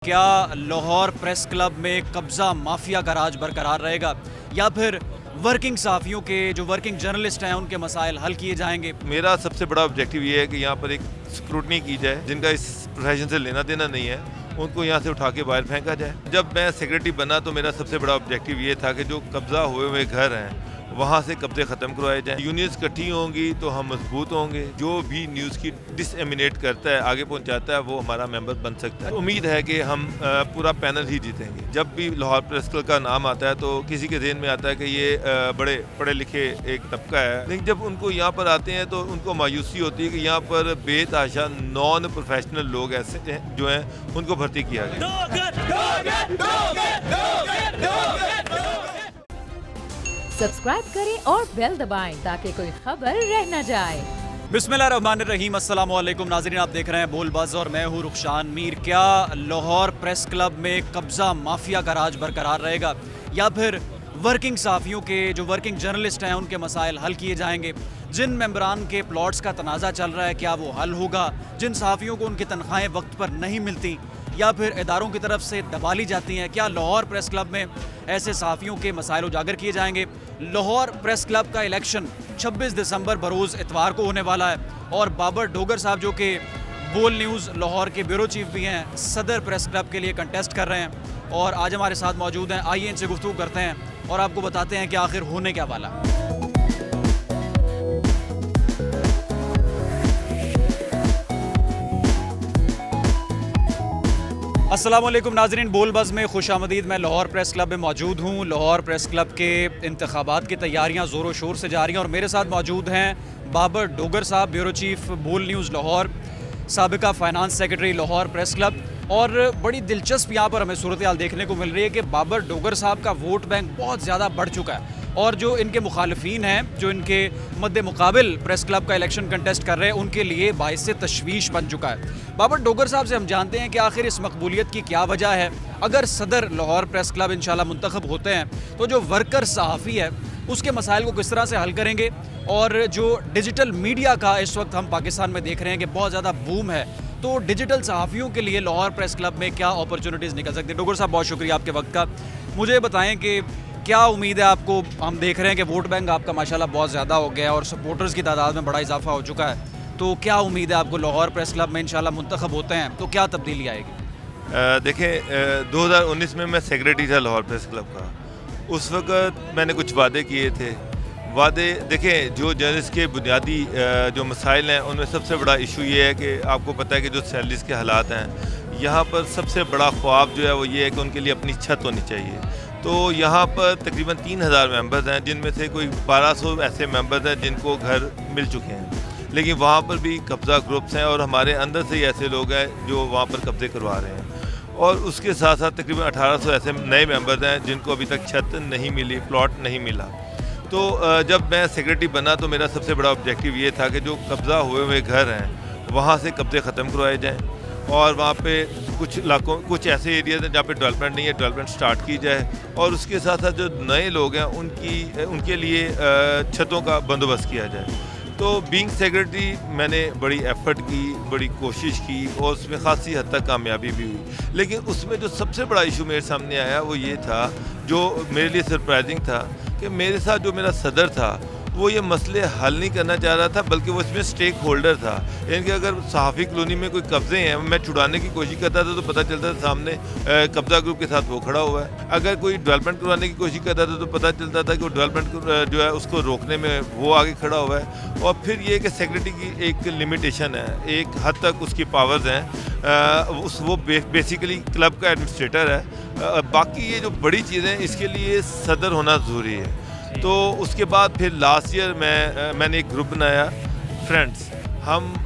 کیا Lahore press club میں قبضہ مافیا کا راج برقرار رہے گا یا پھر ورکنگ صحافیوں کے جو ورکنگ جرنلسٹ ہیں ان کے مسائل حل کیے جائیں گے؟ میرا سب سے بڑا آبجیکٹیو یہ ہے کہ یہاں پر ایک اسکروٹنی کی جائے، جن کا اس پروفیشن سے لینا دینا نہیں ہے ان کو یہاں سے اٹھا کے باہر پھینکا جائے۔ جب میں سیکرٹری بنا تو میرا سب سے بڑا آبجیکٹیو یہ تھا کہ جو قبضہ ہوئے ہوئے گھر ہیں وہاں سے قبضے ختم کروائے جائیں۔ یونینز کٹھی ہوں گی تو ہم مضبوط ہوں گے۔ جو بھی نیوز کی ڈس ایمینیٹ کرتا ہے، آگے پہنچاتا ہے، وہ ہمارا ممبر بن سکتا ہے۔ امید ہے کہ ہم پورا پینل ہی جیتیں گے۔ جب بھی لاہور پریس کلب کا نام آتا ہے تو کسی کے ذہن میں آتا ہے کہ یہ بڑے پڑھے لکھے ایک طبقہ ہے، لیکن جب ان کو یہاں پر آتے ہیں تو ان کو مایوسی ہوتی ہے کہ یہاں پر بے تحاشا نان پروفیشنل لوگ ایسے ہیں جو ہیں ان کو بھرتی کیا گیا۔ سبسکرائب کریں اور بیل دبائیں تاکہ کوئی خبر رہ نہ جائے۔ بسم اللہ الرحمن الرحیم، السلام علیکم ناظرین، آپ دیکھ رہے ہیں بول باز اور میں ہوں رخشان میر۔ کیا لاہور پریس کلب میں قبضہ مافیا کا راج برقرار رہے گا یا پھر ورکنگ صحافیوں کے جو ورکنگ جرنلسٹ ہیں ان کے مسائل حل کیے جائیں گے؟ جن ممبران کے پلاٹس کا تنازع چل رہا ہے کیا وہ حل ہوگا؟ جن صحافیوں کو ان کی تنخواہیں وقت پر نہیں ملتی یا پھر اداروں کی طرف سے دبا لی جاتی ہیں، کیا لاہور پریس کلب میں ایسے صحافیوں کے مسائل اجاگر کیے جائیں گے؟ لاہور پریس کلب کا الیکشن 26 دسمبر بروز اتوار کو ہونے والا ہے اور بابر ڈوگر صاحب جو کہ بول نیوز لاہور کے بیورو چیف بھی ہیں، صدر پریس کلب کے لیے کنٹیسٹ کر رہے ہیں اور آج ہمارے ساتھ موجود ہیں۔ آئیے ان سے گفتگو کرتے ہیں اور آپ کو بتاتے ہیں کہ آخر ہونے کیا والا۔ السلام علیکم ناظرین، بول بز میں خوش آمدید۔ میں لاہور پریس کلب میں موجود ہوں۔ لاہور پریس کلب کے انتخابات کی تیاریاں زور و شور سے جاری ہیں اور میرے ساتھ موجود ہیں بابر ڈوگر صاحب، بیورو چیف بول نیوز لاہور، سابقہ finance secretary Lahore press club. اور بڑی دلچسپ یہاں پر ہمیں صورتحال دیکھنے کو مل رہی ہے کہ بابر ڈوگر صاحب کا ووٹ بینک بہت زیادہ بڑھ چکا ہے اور جو ان کے مخالفین ہیں، جو ان کے مد مقابل پریس کلب کا الیکشن کنٹیسٹ کر رہے ہیں، ان کے لیے باعث تشویش بن چکا ہے۔ بابر ڈوگر صاحب سے ہم جانتے ہیں کہ آخر اس مقبولیت کی کیا وجہ ہے۔ اگر صدر لاہور پریس کلب انشاءاللہ منتخب ہوتے ہیں تو جو ورکر صحافی ہے اس کے مسائل کو کس طرح سے حل کریں گے، اور جو ڈیجیٹل میڈیا کا اس وقت ہم پاکستان میں دیکھ رہے ہیں کہ بہت زیادہ بوم ہے، تو ڈیجیٹل صحافیوں کے لیے لاہور پریس کلب میں کیا اپرچونٹیز نکل سکتی ہیں؟ ڈوگر صاحب بہت شکریہ آپ کے وقت کا۔ مجھے بتائیں کہ کیا امید ہے آپ کو؟ ہم دیکھ رہے ہیں کہ ووٹ بینک آپ کا ماشاءاللہ بہت زیادہ ہو گیا ہے اور سپورٹرز کی تعداد میں بڑا اضافہ ہو چکا ہے، تو کیا امید ہے آپ کو لاہور پریس کلب میں انشاءاللہ منتخب ہوتے ہیں تو کیا تبدیلی آئے گی؟ دیکھیں 2019 میں سیکرٹری تھا لاہور پریس کلب کا۔ اس وقت میں نے کچھ وعدے کیے تھے۔ وعدے دیکھیں، جو جرنلسٹ کے بنیادی جو مسائل ہیں ان میں سب سے بڑا ایشو یہ ہے کہ آپ کو پتہ ہے کہ جو سیلریز کے حالات ہیں یہاں پر سب سے بڑا خواب جو ہے وہ یہ ہے کہ ان کے لیے اپنی چھت ہونی چاہیے۔ تو یہاں پر تقریباً 3000 ممبرز ہیں، جن میں سے کوئی 1200 ایسے ممبرز ہیں جن کو گھر مل چکے ہیں، لیکن وہاں پر بھی قبضہ گروپس ہیں اور ہمارے اندر سے ہی ایسے لوگ ہیں جو وہاں پر قبضے کروا رہے ہیں۔ اور اس کے ساتھ ساتھ تقریباً 1800 ایسے نئے ممبرز ہیں جن کو ابھی تک چھت نہیں ملی، پلاٹ نہیں ملا۔ تو جب میں سیکرٹری بنا تو میرا سب سے بڑا آبجیکٹیو یہ تھا کہ جو قبضہ ہوئے ہوئے گھر ہیں وہاں سے قبضے ختم کروائے جائیں اور وہاں پہ کچھ علاقوں کچھ ایسے ایریاز ہیں جہاں پہ ڈیولپمنٹ نہیں ہے، ڈیولپمنٹ سٹارٹ کی جائے، اور اس کے ساتھ ساتھ جو نئے لوگ ہیں ان کے لیے چھتوں کا بندوبست کیا جائے۔ تو بینگ سیکرٹری میں نے بڑی ایفرٹ کی، بڑی کوشش کی اور اس میں خاصی حد تک کامیابی بھی ہوئی، لیکن اس میں جو سب سے بڑا ایشو میرے سامنے آیا وہ یہ تھا، جو میرے لیے سرپرائزنگ تھا، کہ میرے ساتھ جو میرا صدر تھا وہ یہ مسئلے حل نہیں کرنا چاہ رہا تھا، بلکہ وہ اس میں سٹیک ہولڈر تھا۔ یعنی کہ اگر صحافی کالونی میں کوئی قبضے ہیں، میں چھڑانے کی کوشش کرتا تھا تو پتہ چلتا تھا سامنے قبضہ گروپ کے ساتھ وہ کھڑا ہوا ہے۔ اگر کوئی ڈیولپمنٹ کروانے کی کوشش کرتا تھا تو پتہ چلتا تھا کہ وہ ڈیولپمنٹ جو ہے اس کو روکنے میں وہ آگے کھڑا ہوا ہے۔ اور پھر یہ کہ سیکرٹری کی ایک لمیٹیشن ہے، ایک حد تک اس کی پاورز ہیں، وہ بیسیکلی کلب کا ایڈمنسٹریٹر ہے۔ باقی یہ جو بڑی چیزیں اس کے لیے صدر ہونا ضروری ہے۔ تو اس کے بعد پھر لاسٹ ایئر میں نے ایک گروپ بنایا فرینڈز،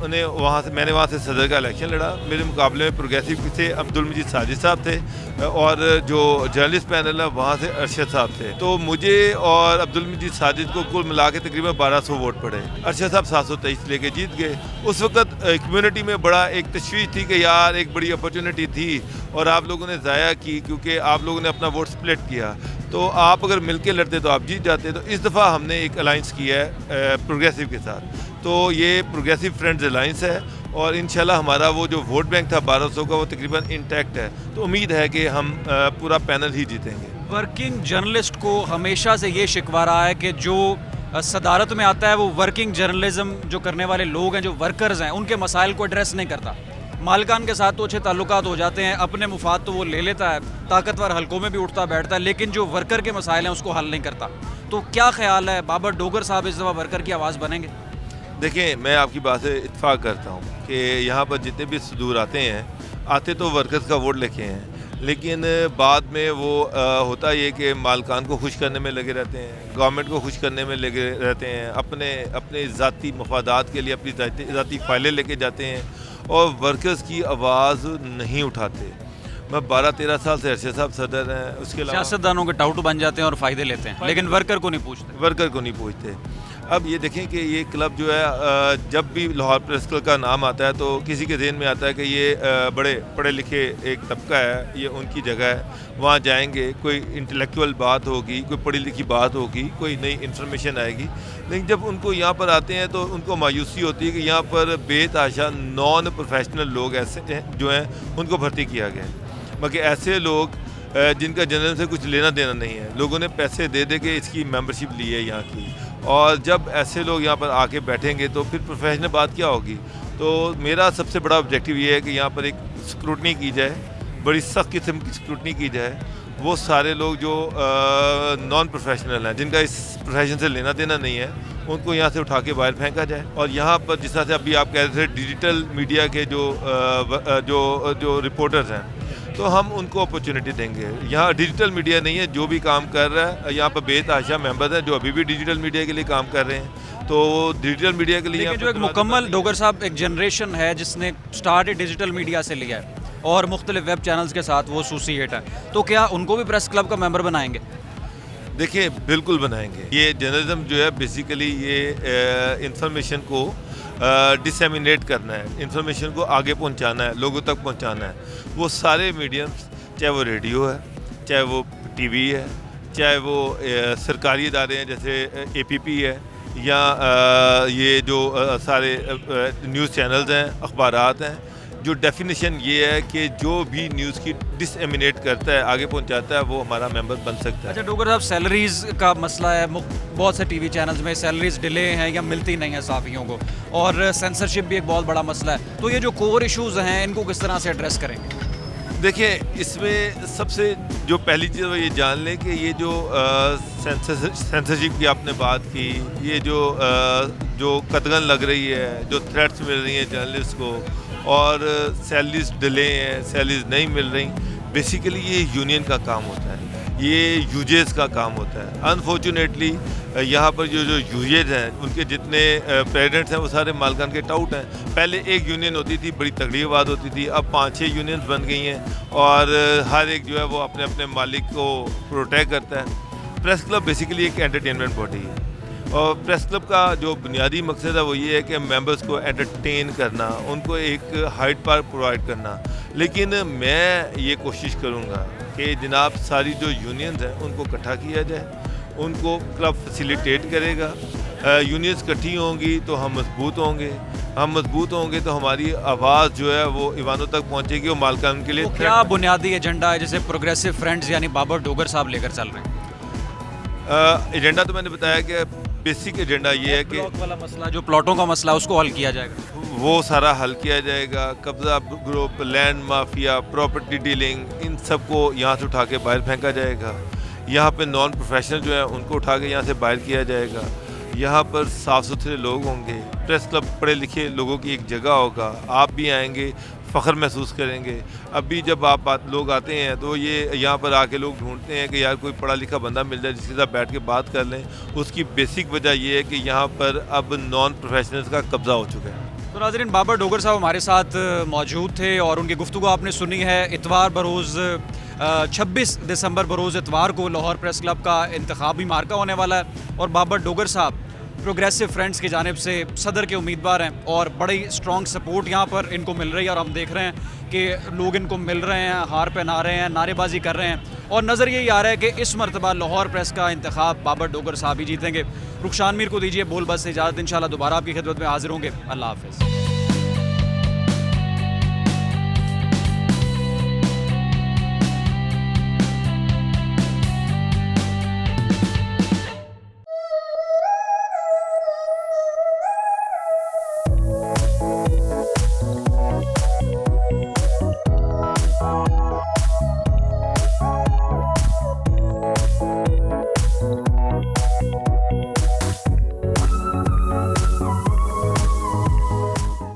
میں نے وہاں سے صدر کا الیکشن لڑا۔ میرے مقابلے میں پروگریسو سے عبدالمجید ساجد صاحب تھے اور جو جرنلسٹ پینل ہے وہاں سے ارشد صاحب تھے۔ تو مجھے اور عبدالمجید ساجد کو کل ملا کے تقریباً 1200 ووٹ پڑے۔ ارشد صاحب 723 لے کے جیت گئے۔ اس وقت کمیونٹی میں بڑا ایک تشویش تھی کہ یار ایک بڑی اپرچونٹی تھی اور آپ لوگوں نے ضائع کی، کیونکہ آپ لوگوں نے اپنا ووٹ سپلٹ کیا، تو آپ اگر مل کے لڑتے تو آپ جیت جاتے۔ تو اس دفعہ ہم نے ایک الائنس کیا ہے پروگریسو کے ساتھ، تو یہ پروگریسو فرینڈز الائنس ہے اور انشاءاللہ ہمارا وہ جو ووٹ بینک تھا 1200 کا وہ تقریباً انٹیکٹ ہے. تو امید ہے کہ ہم پورا پینل ہی جیتیں گے. ورکنگ جرنلسٹ کو ہمیشہ سے یہ شکوہ رہا ہے کہ جو صدارت میں آتا ہے وہ ورکنگ جرنلزم جو کرنے والے لوگ ہیں, جو ورکرز ہیں, ان کے مسائل کو ایڈریس نہیں کرتا. مالکان کے ساتھ تو اچھے تعلقات ہو جاتے ہیں, اپنے مفاد تو وہ لے لیتا ہے, طاقتور حلقوں میں بھی اٹھتا بیٹھتا ہے, لیکن جو ورکر کے مسائل ہیں اس کو حل نہیں کرتا. تو کیا خیال ہے, بابر ڈوگر صاحب اس دفعہ ورکر کی آواز بنیں گے؟ دیکھیں, میں آپ کی بات سے اتفاق کرتا ہوں کہ یہاں پر جتنے بھی صدور آتے تو ورکرز کا ووٹ لے کے ہیں, لیکن بعد میں وہ ہوتا یہ کہ مالکان کو خوش کرنے میں لگے رہتے ہیں, گورنمنٹ کو خوش کرنے میں لگے رہتے ہیں, اپنے ذاتی مفادات کے لیے اپنی ذاتی فائلیں لے کے جاتے ہیں اور ورکرز کی آواز نہیں اٹھاتے. میں 12-13 سال سے ارشد صاحب صدر ہیں, اس کے علاوہ سیاستدانوں کے ٹاؤٹ بن جاتے ہیں اور فائدے لیتے ہیں, لیکن ورکر کو نہیں پوچھتے. اب یہ دیکھیں کہ یہ کلب جو ہے, جب بھی لاہور پریس کلب کا نام آتا ہے تو کسی کے ذہن میں آتا ہے کہ یہ بڑے پڑھے لکھے ایک طبقہ ہے, یہ ان کی جگہ ہے, وہاں جائیں گے, کوئی انٹلیکچوئل بات ہوگی, کوئی پڑھی لکھی بات ہوگی, کوئی نئی انفارمیشن آئے گی. لیکن جب ان کو یہاں پر آتے ہیں تو ان کو مایوسی ہوتی ہے کہ یہاں پر بے تحاشا نان پروفیشنل لوگ ایسے جو ہیں ان کو بھرتی کیا گیا ہے. باقی ایسے لوگ جن کا جنرل سے کچھ لینا دینا نہیں ہے, لوگوں نے پیسے دے دے کے اس کی ممبرشپ لی ہے یہاں کی, اور جب ایسے لوگ یہاں پر آ کے بیٹھیں گے تو پھر پروفیشنل بات کیا ہوگی. تو میرا سب سے بڑا آبجیکٹیو یہ ہے کہ یہاں پر ایک اسکروٹنی کی جائے, بڑی سخت قسم کی اسکروٹنی کی جائے. وہ سارے لوگ جو نان پروفیشنل ہیں, جن کا اس پروفیشن سے لینا دینا نہیں ہے, ان کو یہاں سے اٹھا کے باہر پھینکا جائے. اور یہاں پر جس طرح سے ابھی آپ کہہ رہے تھے ڈیجیٹل میڈیا کے جو رپورٹرز ہیں, تو ہم ان کو اپرچونٹی دیں گے. یہاں ڈیجیٹل میڈیا نہیں ہے, جو بھی کام کر رہا ہے, یہاں پر بے تحاشا ممبرز ہیں جو ابھی بھی ڈیجیٹل میڈیا کے لیے کام کر رہے ہیں. تو ڈیجیٹل میڈیا کے لیے جو ایک مکمل ڈوگر صاحب ایک جنریشن ہے جس نے سٹارٹ ڈیجیٹل میڈیا سے لیا ہے اور مختلف ویب چینلز کے ساتھ وہ ایسوسیٹ ہے, تو کیا ان کو بھی پریس کلب کا ممبر بنائیں گے؟ دیکھیں, بالکل بنائیں گے. یہ جرنلزم جو ہے بیسیکلی یہ انفارمیشن کو ڈسیمینیٹ کرنا ہے, انفارمیشن کو آگے پہنچانا ہے, لوگوں تک پہنچانا ہے. وہ سارے میڈیمز, چاہے وہ ریڈیو ہے, چاہے وہ ٹی وی ہے, چاہے وہ سرکاری ادارے ہیں جیسے APP ہے, یا یہ جو سارے نیوز چینلز ہیں, اخبارات ہیں, جو ڈیفینیشن یہ ہے کہ جو بھی نیوز کی ڈس ایمینیٹ کرتا ہے, آگے پہنچاتا ہے, وہ ہمارا ممبر بن سکتا ہے. اچھا ڈوگر صاحب, سیلریز کا مسئلہ ہے, بہت سے ٹی وی چینلز میں سیلریز ڈیلے ہیں یا ملتی نہیں ہیں صحافیوں کو, اور سینسرشپ بھی ایک بہت بڑا مسئلہ ہے. تو یہ جو کور ایشوز ہیں ان کو کس طرح سے ایڈریس کریں گے؟ دیکھیں, اس میں سب سے جو پہلی چیز وہ یہ جان لیں کہ یہ جو سینسرشپ کی آپ نے بات کی, یہ جو قدغن لگ رہی ہے, جو تھریٹس مل رہی ہیں جرنلسٹ کو, اور سیلریز ڈیلے ہیں, سیلریز نہیں مل رہی, بیسیکلی یہ یونین کا کام ہوتا ہے, یہ یوجیز کا کام ہوتا ہے. انفارچونیٹلی یہاں پر جو یوجیز ہیں ان کے جتنے پریزیڈنٹس ہیں وہ سارے مالکان کے ٹاؤٹ ہیں. پہلے ایک یونین ہوتی تھی, بڑی تگڑی آواز ہوتی تھی, اب 5-6 یونینز بن گئی ہیں, اور ہر ایک جو ہے وہ اپنے اپنے مالک کو پروٹیکٹ کرتا ہے. پریس کلب بیسیکلی ایک انٹرٹینمنٹ باڈی ہے, اور پریس کلب کا جو بنیادی مقصد ہے وہ یہ ہے کہ ممبرس کو انٹرٹین کرنا, ان کو ایک ہائیڈ پارک پرووائڈ کرنا. لیکن میں یہ کوشش کروں گا کہ جناب ساری جو یونینز ہیں ان کو اکٹھا کیا جائے, ان کو کلب فیسیلیٹیٹ کرے گا. یونینز اکٹھی ہوں گی تو ہم مضبوط ہوں گے, ہم مضبوط ہوں گے تو ہماری آواز جو ہے وہ ایوانوں تک پہنچے گی, اور مالکان کے لیے کیا بنیادی ایجنڈا ہے جیسے پروگریسو فرینڈز یعنی بابر ڈوگر صاحب لے کر چل رہے ہیں؟ ایجنڈا تو میں نے بتایا کہ بیسک ایجنڈا یہ ہے کہ والا مسئلہ جو پلاٹوں کا مسئلہ اس کو حل کیا جائے گا, وہ سارا حل کیا جائے گا. قبضہ group, land mafia, property dealing, ان سب کو یہاں سے اٹھا کے باہر پھینکا جائے گا. یہاں پہ نان پروفیشنل جو ہیں ان کو اٹھا کے یہاں سے باہر کیا جائے گا. یہاں پر صاف ستھرے لوگ ہوں گے, پریس کلب پڑھے لکھے لوگوں کی ایک جگہ ہوگا, آپ بھی آئیں گے, فخر محسوس کریں گے. ابھی جب لوگ آتے ہیں تو یہ یہاں پر آ کے لوگ ڈھونڈتے ہیں کہ یار کوئی پڑھا لکھا بندہ مل جائے جس کے ساتھ بیٹھ کے بات کر لیں. اس کی بیسک وجہ یہ ہے کہ یہاں پر اب نان پروفیشنلز کا قبضہ ہو چکا ہے. تو ناظرین, بابر ڈوگر صاحب ہمارے ساتھ موجود تھے اور ان کی گفتگو آپ نے سنی ہے. اتوار بروز 26 دسمبر بروز اتوار کو لاہور پریس کلب کا انتخابی مارکہ ہونے والا ہے, اور بابر ڈوگر صاحب پروگریسو فرینڈز کی جانب سے صدر کے امیدوار ہیں, اور بڑی اسٹرانگ سپورٹ یہاں پر ان کو مل رہی ہے, اور ہم دیکھ رہے ہیں کہ لوگ ان کو مل رہے ہیں, ہار پہنا رہے ہیں, نعرے بازی کر رہے ہیں, اور نظر یہی آ رہا ہے کہ اس مرتبہ لاہور پریس کا انتخاب بابر ڈوگر صاحب ہی جیتیں گے. رخشان میر کو دیجیے بول بس سے اجازت, انشاءاللہ دوبارہ آپ کی خدمت میں حاضر ہوں گے. اللہ حافظ.